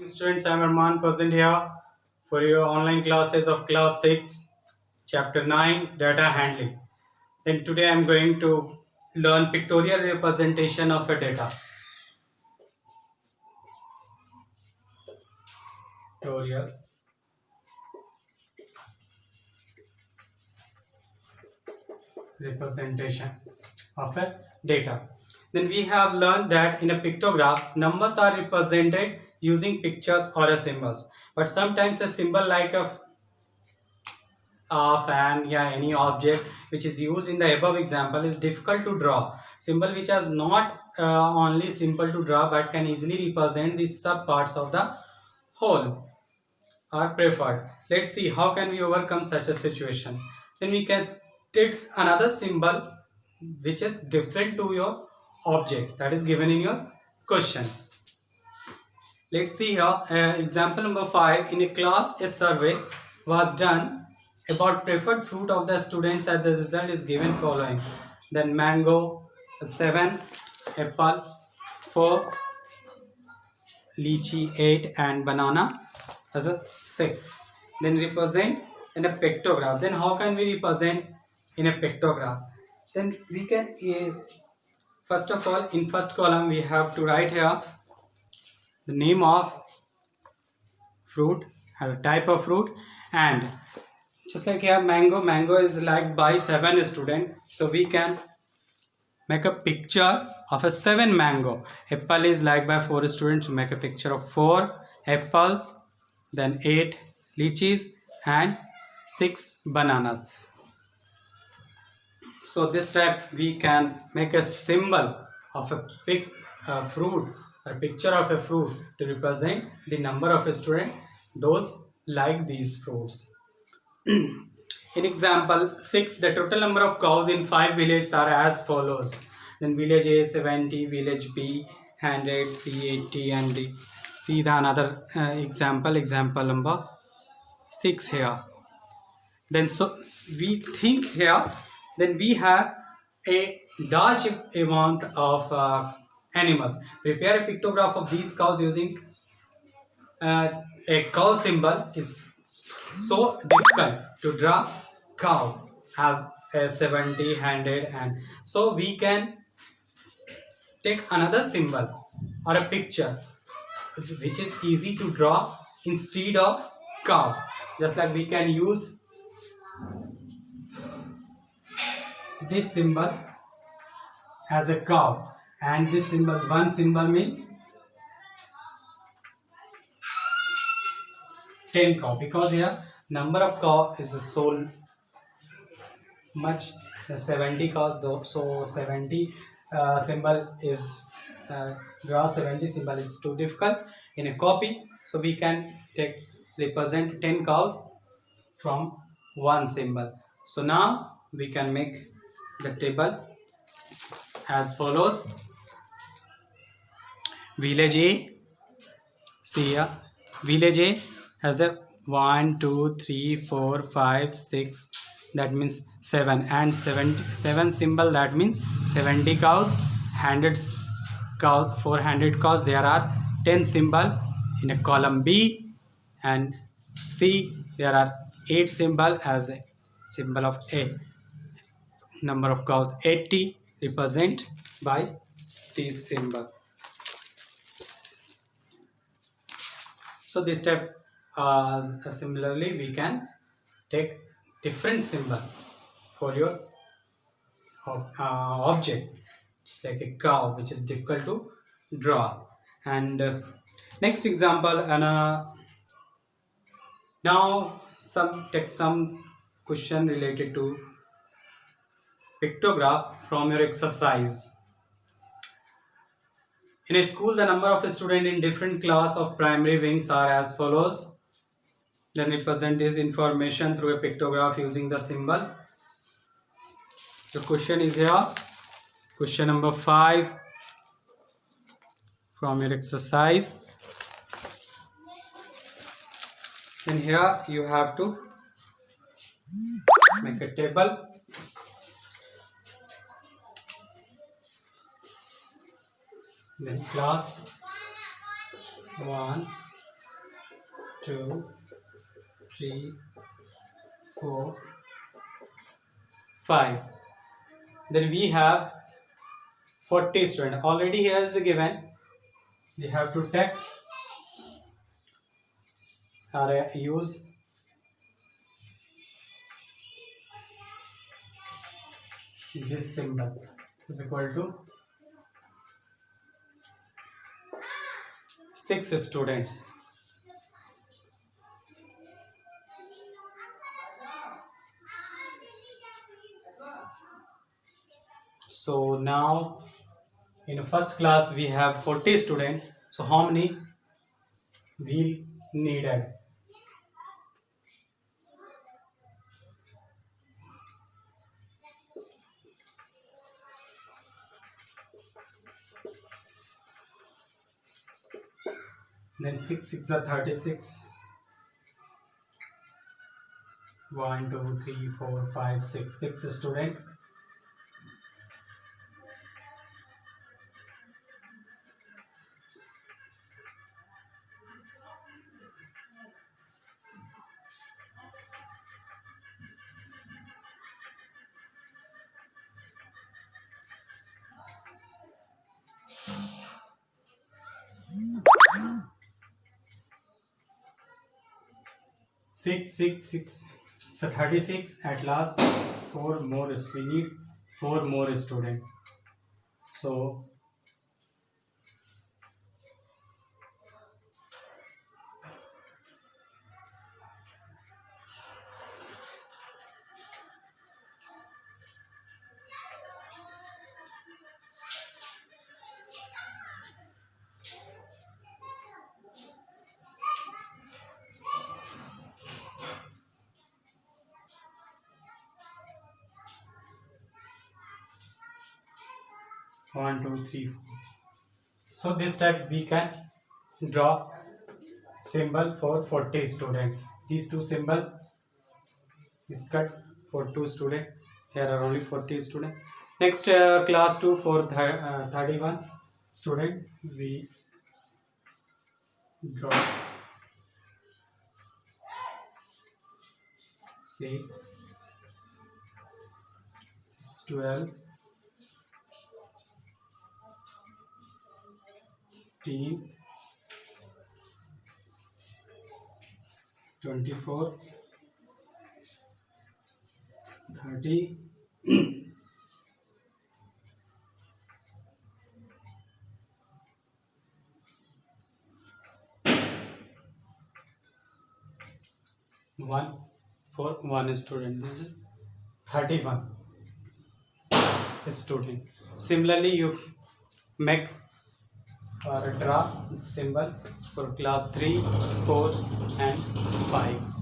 Students, I am Arman present here for your online classes of class 6, chapter 9, data handling. Then today I am going to learn pictorial representation of a data. Pictorial representation of a data. Then we have learned that in a pictograph, numbers are represented using pictures or a symbols. But sometimes a symbol like a fan, any object which is used in the above example is difficult to draw. Symbol which is not only simple to draw but can easily represent the sub parts of the whole are preferred. Let's see how can we overcome such a situation. Then we can take another symbol which is different to your object that is given in your question. Let's see here, example number 5. In a class, a survey was done about preferred fruit of the students, and the result is given following. Then mango 7, apple 4, lychee 8, and banana as a 6. Then represent in a pictograph. Then how can we represent in a pictograph? Then we can first of all, in first column we have to write here the name of fruit or type of fruit, and just like here mango is liked by 7 students, so we can make a picture of a 7 mango. Apple is liked by 4 students, to make a picture of 4 apples. Then 8 lychees and 6 bananas. So this type we can make a symbol of a fruit, a picture of a fruit, to represent the number of students those like these fruits. In example 6, the total number of cows in 5 villages are as follows. Then village A 70, village B 100, C 80, and D. See the another example number 6 here. Then so we think here, then we have a large amount of animals. Prepare a pictograph of these cows using a cow symbol. Is so difficult to draw cow as a 70, 100, and so we can take another symbol or a picture which is easy to draw instead of cow. Just like we can use this symbol as a cow, and this symbol, one symbol means 10 cow, because here number of cow is so much, 70 cows though, so 70 symbol is draw 70 symbol is too difficult in a copy, so we can represent 10 cows from one symbol. So now we can make the table as follows. Village A, see here, village A has a 1 2 3 4 5 6, that means 7, and 7 symbol, that means 70 cows, 100 cow, 400 cows. There are 10 symbol in a column B, and C there are 8 symbol as a symbol of A. Number of cows 80, represent by this symbol. So this type similarly we can take different symbol for your object, just like a cow, which is difficult to draw. And next example, and now take some question related to pictograph from your exercise. In a school, the number of students in different class of primary wings are as follows. Then represent this information through a pictograph using the symbol. The question is here, question number 5 from your exercise. And here you have to make a table. Then class 1, 2, 3, 4, 5. Then we have 40 students. Already here is given. We have to take or use this symbol is equal to 6 students. So now in first class we have 40 students. So how many we needed? Then 6 are 36. 1, 2, 3, 4, 5, 6. 6 student. Six. So 36 at last. 4 more. We need 4 more students. So 1, 2, 3, 4. So this type we can draw symbol for 40 students. These two symbol is cut for 2 students. Here are only 40 students. Next class 2 for 31 student. We draw 6, 12, 15, 24, 30, 1 for 1 student. This is 31 student. Similarly, you make or draw symbol for class 3, 4 and 5.